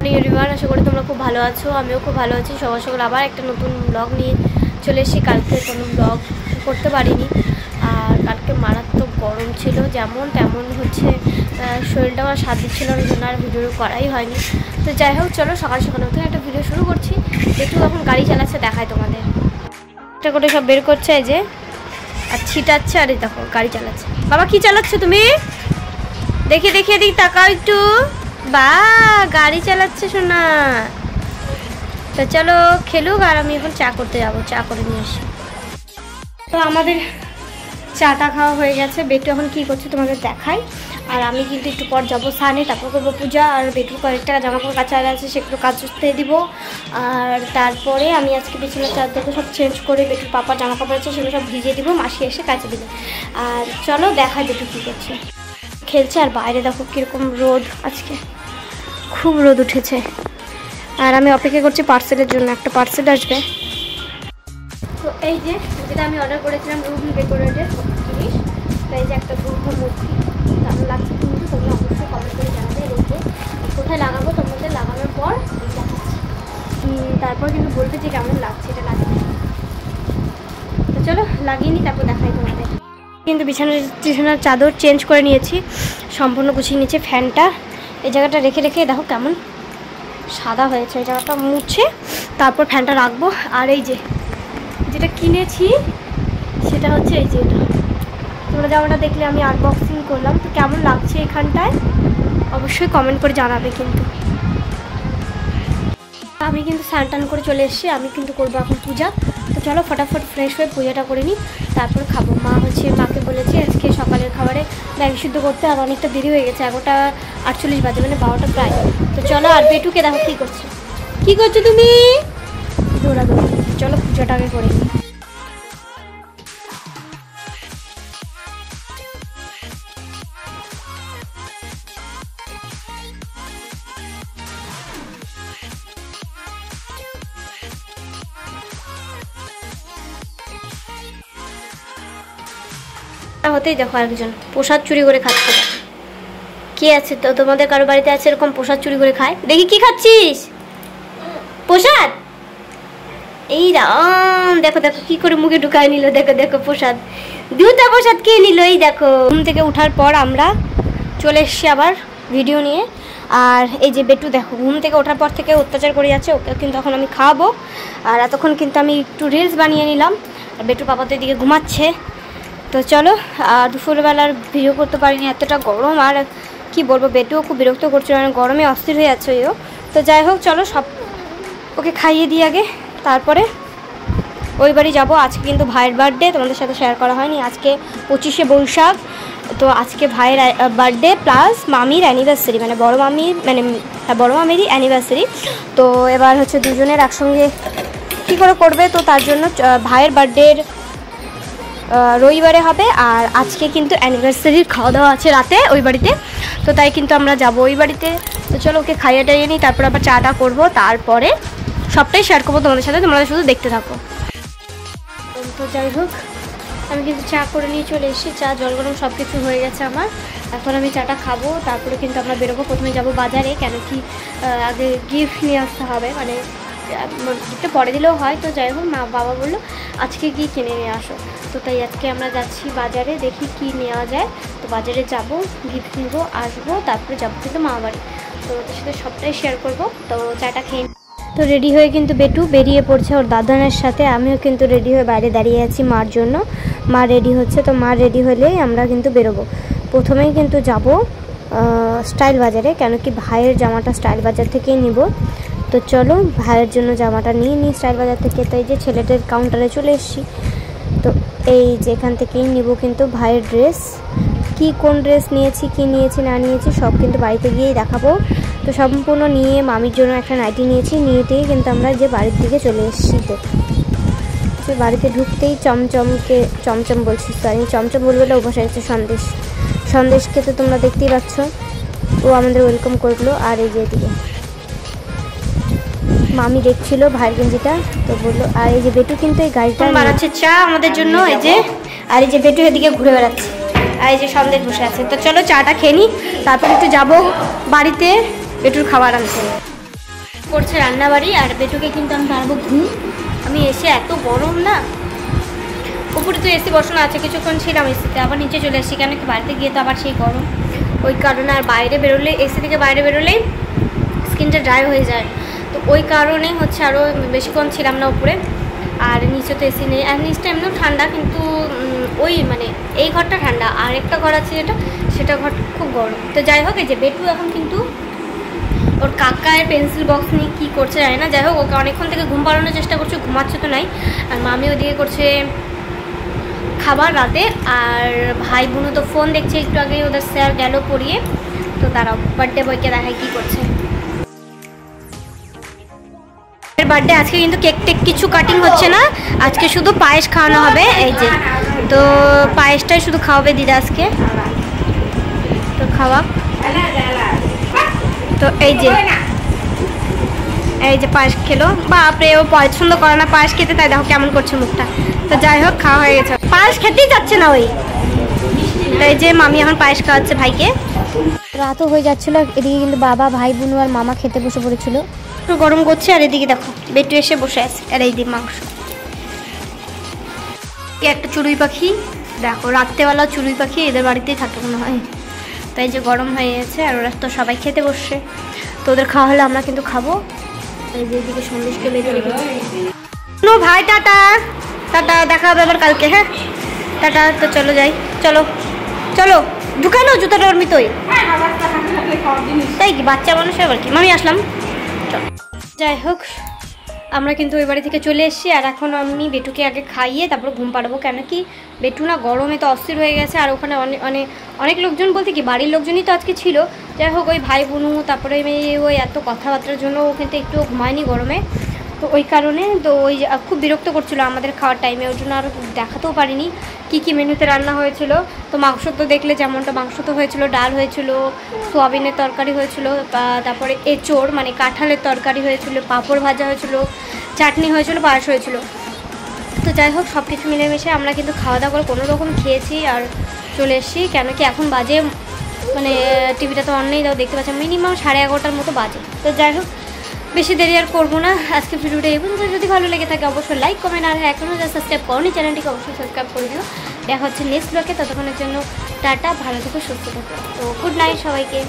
Morning everyone, আশা করি তোমরা খুব ভালো আছো। আমিও খুব ভালো আছি। সকাল সকাল আবার একটা নতুন ব্লগ নিয়ে চলে এসেছি। কালকে কোনো ব্লগ করতে পারিনি, আর কালকে মারাত্মক গরম ছিল, যেমন তেমন হচ্ছে শরীরটা আমার সাথ দিচ্ছিল না, জন্য আর ভিডিও করাই হয়নি। তো যাই হোক, চলো সকাল সকাল নতুন একটা ভিডিও শুরু করছি। একটু এখন গাড়ি চালাচ্ছে, দেখায় তোমাদের। একটা করে সব বের করছে এই যে, আর ছিটাচ্ছে, আর এই দেখো গাড়ি চালাচ্ছে। বাবা কি চালাচ্ছ তুমি? দেখে দেখে এদিক তাকাও একটু। বা গাড়ি চালাচ্ছে শোনা। তো চলো খেলুক, আর আমি এখন চা করতে যাবো, চা করে নিয়ে আসি। তো আমাদের চাটা খাওয়া হয়ে গেছে। বেটু এখন কি করছে তোমাদের দেখাই। আর আমি কিন্তু একটু পর যাবো স্নানে, তারপর করবো পূজা। আর বেটুর কয়েকটা জামা কাপড় কাচা আছে, সেগুলো কাচতে দিব। আর তারপরে আমি আজকে বিছানার চাদরটা সব চেঞ্জ করে, বেটুর পাপার জামা কাপড় আছে সেগুলো সব ভিজিয়ে দিব, মাসি এসে কাচে দিবে। আর চলো দেখাই বেটু কী করছে। খেলছে, আর বাইরে দেখো কীরকম রোদ, আজকে খুব রোদ উঠেছে। আর আমি অপেক্ষা করছি পার্সেলের জন্য, একটা পার্সেল আসবে। তো এই যে যেটা আমি অর্ডার করেছিলাম রুম ডেকোরেটের জিনিস, তো এই যে একটা বুদ্ধ মূর্তি, কেমন লাগছে কিন্তু তোমরা অবশ্যই কমেন্ট করে জানাবে। রোদে কোথায় লাগাবো তোমাদের লাগানোর পর তারপর কিন্তু বলবে যে কেমন লাগছে এটা লাগিয়ে। তো চলো লাগিয়ে নিই, তারপর দেখাই তোমাদের। কিন্তু বিছানার চাদর চেঞ্জ করে নিয়েছি, সম্পূর্ণ গুছিয়ে নিয়েছি। ফ্যানটা এই জায়গাটা রেখে রেখে দেখো কেমন সাদা হয়েছে, এই জায়গাটা মুছে তারপর ফ্যানটা রাখবো। আর এই যে যেটা কিনেছি সেটা হচ্ছে এই যে এটা, তোমরা জামাটা দেখলে আমি আনবক্সিং করলাম, তো কেমন লাগছে এখানটায় অবশ্যই কমেন্ট করে জানাবে। কিন্তু আমি কিন্তু স্নান টান করে চলে এসেছি, আমি কিন্তু করবো এখন পূজা। তো চলো ফটাফট ফ্রেশ হয়ে পূজাটা করে নিই, তারপর খাবো। মাকে বলেছি আজকে সকালের খাবারে ম্যাগি সিদ্ধ করতে, আর অনেকটা দেরি হয়ে গেছে, 11:48 বাজে, মানে 12টা প্রায়। তো চলো, আর বেটুকে দেখো কী করছে। কী করছো তুমি? দৌড়াদৌড়ি। চলো পূজাটা আগে করে নিই। হতেই দেখো একজন প্রসাদ চুরি করে খাচ্ছে। কে আছে তো তোমাদের কারো বাড়িতে আছে এরকম প্রসাদ চুরি করে খায়? দেখি কি খাচ্ছিস? প্রসাদ? এই রাম, দেখো দেখো কি করে মুখে ঢুকায় নিল, দেখো দেখো প্রসাদ, দুটা প্রসাদ খেয়ে নিল। এই দেখো, ঘুম থেকে ওঠার পর আমরা চলে এসছি আবার ভিডিও নিয়ে। আর এই যে বেটু দেখো ঘুম থেকে ওঠার পর থেকে অত্যাচার করে যাচ্ছে, ওকে কিন্তু এখন আমি খাওয়াবো। আর এতক্ষণ কিন্তু আমি একটু রিলস বানিয়ে নিলাম, আর বেটু পাপা তো এদিকে ঘুমাচ্ছে। তো চলো, দুপুরবেলার ভিডিও করতে পারিনি, এতটা গরম। আর কি বলবো, বেটুও খুব বিরক্ত করছিল, মানে গরমে অস্থির হয়ে যাচ্ছে এও। তো যাই হোক চলো, সব ওকে খাইয়ে দিই আগে, তারপরে ওই বাড়ি যাবো। আজকে কিন্তু ভাইয়ের বার্থডে, তোমাদের সাথে শেয়ার করা হয়নি। আজকে 25শে বৈশাখ, তো আজকে ভাইয়ের বার্থডে প্লাস মামির অ্যানিভার্সারি, মানে বড় মামির, মানে বড় মামিরই অ্যানিভার্সারি। তো এবার হচ্ছে দুজনের একসঙ্গে কী করে করবে, তো তার জন্য ভাইয়ের বার্থডের রবিবারে হবে, আর আজকে কিন্তু অ্যানিভার্সারির খাওয়া দাওয়া আছে রাতে ওই বাড়িতে। তো তাই কিন্তু আমরা যাবো ওই বাড়িতে। তো চলো ওকে খাইয়ে টাইয়ে নিই, তারপর আবার চাটা করবো, তারপরে সবটাই শেয়ার করবো তোমাদের সাথে, তোমরা শুধু দেখতে থাকো। তো যাই হোক, আমি কিন্তু চা করে নিয়ে চলে এসেছি, চা জল গরম সব কিছু হয়ে গেছে আমার। এখন আমি চাটা খাবো, তারপরে কিন্তু আমরা বেরোবো। প্রথমে যাবো বাজারে, কেন কি আগে গিফট নিয়ে আসতে হবে, মানে গিফটটা পরে দিলেও হয়। তো যাই হোক, বাবা বললো আজকে গিয়ে কিনে নিয়ে আসো, তো তাই আজকে আমরা যাচ্ছি বাজারে, দেখি কি নেওয়া যায়। তো বাজারে যাব, গিফট নেবো, আসবো, তারপরে যাবো কিন্তু মামা বাড়ি। তো ওদের সাথে সবটাই শেয়ার করবো। তো চাটা খেয়ে তো রেডি হয়ে কিন্তু বেটু বেরিয়ে পড়ছে ওর দাদানের সাথে। আমিও কিন্তু রেডি হয়ে বাইরে দাঁড়িয়ে আছি মার জন্য। মা রেডি হচ্ছে, তো মা রেডি হলেই আমরা কিন্তু বেরোবো। প্রথমেই কিন্তু যাব স্টাইল বাজারে, কেন কি ভাইয়ের জামাটা স্টাইল বাজার থেকেই নিব। তো চলো ভাইয়ের জন্য জামাটা নিয়ে নিই স্টাইল বাজার থেকে। তো এই যে ছেলেদের কাউন্টারে চলে এসেছি, তো এই যে এখান থেকেই নিব কিন্তু ভাইয়ের ড্রেস। কি কোন ড্রেস নিয়েছি, কি নিয়েছি না নিয়েছি সব কিন্তু বাড়িতে গিয়েই দেখাবো। তো সম্পূর্ণ নিয়ে মামির জন্য একটা নাইটি নিয়েছি, নিয়েতেই কিন্তু আমরা যে বাড়ির দিকে চলে এসেছি। তো বাড়িতে ঢুকতেই চমচম বলছি, সরি চমচম বলবো না, বসে গেছে সন্দেশকে, তো তোমরা দেখতেই পাচ্ছ, ও আমাদের ওয়েলকাম করলো। আর এই যে এদিকে মামি দেখছিল ভাইয়ের গেঞ্জিটা, তো বললো। আর এই যে বেটু কিন্তু এই গাড়িটা বানাচ্ছে চা আমাদের জন্য, এই যে। আর এই যে বেটু এদিকে ঘুরে বেড়াচ্ছে, আর এই যে সন্দেশ বসে আছে। তো চলো চাটা খেয়ে নিই, তারপর একটু যাবো বাড়িতে বেটুর খাবার আনতে। করছে রান্নাবাড়ি, আর বেটুকে কিন্তু আমি পারবো ঘুম। আমি এসে এত গরম না, উপরে তো এসি বসানো আছে, কিছুক্ষণ ছিলাম এসিতে, আবার নিচে চলে এসেছি, কেন কি বাড়িতে গিয়ে তো আবার সেই গরম, ওই কারণে। আর বাইরে বেরোলে, এসি থেকে বাইরে বেরোলেই স্কিনটা ড্রাই হয়ে যায়, তো ওই কারণেই হচ্ছে আরও বেশিক্ষণ ছিলাম না উপরে। আর নিচে তো এসি নেই, আর নিচটা এমনিও ঠান্ডা, কিন্তু ওই মানে এই ঘরটা ঠান্ডা, আর একটা ঘর আছে সেটা ঘর খুব গরম। তো যাই হোক, এই যে বেটু এখন কিন্তু ওর কাকায়ের পেন্সিল বক্স নিয়ে কী করছে জানি না, যাই হোক ওকে অনেকক্ষণ থেকে ঘুম পাড়ানোর চেষ্টা করছে, ঘুমাচ্ছে তো নাই। আর মামি ওদিকে করছে খাবার রাতে, আর ভাই বোনও তো ফোন দেখছে, একটু আগেই ওদের স্যার গেল পড়িয়ে। তো দাঁড়াও, বার্থডে বয়কে দেখায় কী করছে। বার্থডে আজকে কিন্তু কেক টেক কিছু কাটিং হচ্ছে না, আজকে শুধু পায়েস খাওয়ানো হবে। এই যে, তো পায়েসটাই শুধু খাওয়াবে দিদা আজকে, তো খাওয়া। তো এই যে পায়েস খেলো, বাপরে ও পছন্দ করে না পায়েস খেতে, তাই দেখো কেমন করছে মুখটা। তো যাই হোক, খাওয়া হয়ে গেছে, পায়েস খেতেই যাচ্ছে না ওই। তাই যে মামি এখন পায়েস খাওয়াচ্ছে ভাইকে। রাতও হয়ে যাচ্ছিল, এদিকে কিন্তু বাবা, ভাই বোন আর মামা খেতে বসে পড়েছিল। একটু গরম করছে, আর এদিকে দেখো বেটু এসে বসে আছে, আর এই দিকে মাংস। একটা চড়ুই পাখি দেখো, রাত্রেবেলা চড়ুই পাখি এদের বাড়িতেই থাকে মনে হয়। তাই যে গরম হয়ে গেছে, আর ওরা তো সবাই খেতে বসছে, তো ওদের খাওয়া হলে আমরা কিন্তু খাবো। এই যে এদিকে সন্দেশকে বেঁধে রেখেছি। ভাই টাটা, টাটা, দেখা হবে আবার কালকে। হ্যাঁ টাটা, তো চলো যাই, চলো চলো, ঢুকানো জুতাটা ওর ভিতরে, তাই কি বাচ্চা মানুষের আবার কি। মামি আসলাম। যাই হোক, আমরা কিন্তু ওই বাড়ি থেকে চলে এসেছি, আর এখন আমি বেটুকে আগে খাইয়ে তারপর ঘুম পাড়াবো, কেন কি বেটু না গরমে তো অস্থির হয়ে গেছে। আর ওখানে অনেক লোকজন বলতে কি বাড়ির লোকজনই তো আজকে ছিল। যাই হোক, ওই ভাই বোনু, তারপরে ওই এত কথাবার্তার জন্য ও কিন্তু একটু ঘুমায়নি গরমে, তো ওই কারণে তো ওই খুব বিরক্ত করছিল আমাদের খাওয়ার টাইমে, ওর জন্য আর দেখাতেও পারিনি কী মেনুতে রান্না হয়েছিল। তো মাংস তো দেখলে যেমনটা, মাংস তো হয়েছিল, ডাল হয়েছিল, সোয়াবিনের তরকারি হয়েছিল, তারপরে এঁচোড় মানে কাঁঠালের তরকারি হয়েছিল, পাঁপড় ভাজা হয়েছিল, চাটনি হয়েছিল, পায়েস হয়েছিল। তো যাই হোক, সব কিছু মিলেমিশে আমরা কিন্তু খাওয়া দাওয়া করে কোনো রকম খেয়েছি আর চলে এসেছি, কেন কি এখন বাজে মানে টিভিটা তো অন নেই, তাও দেখতে পাচ্ছি মিনিমাম 11:30টার মতো বাজে। তো যাই হোক, বেশি দেরি আর করবো না, আজকে ভিডিওটা এই পর্যন্ত। যদি ভালো লেগে থাকে অবশ্যই লাইক, কমেন্ট, আর এখনও যা সাবস্ক্রাইব করনি চ্যানেলটিকে অবশ্যই সাবস্ক্রাইব করে দিও। দেখা হচ্ছে নেক্সট ব্লগে, ততক্ষণের জন্য টাটা, ভালো থেকো, সুস্থ থেকো। তো গুড নাইট সবাইকে।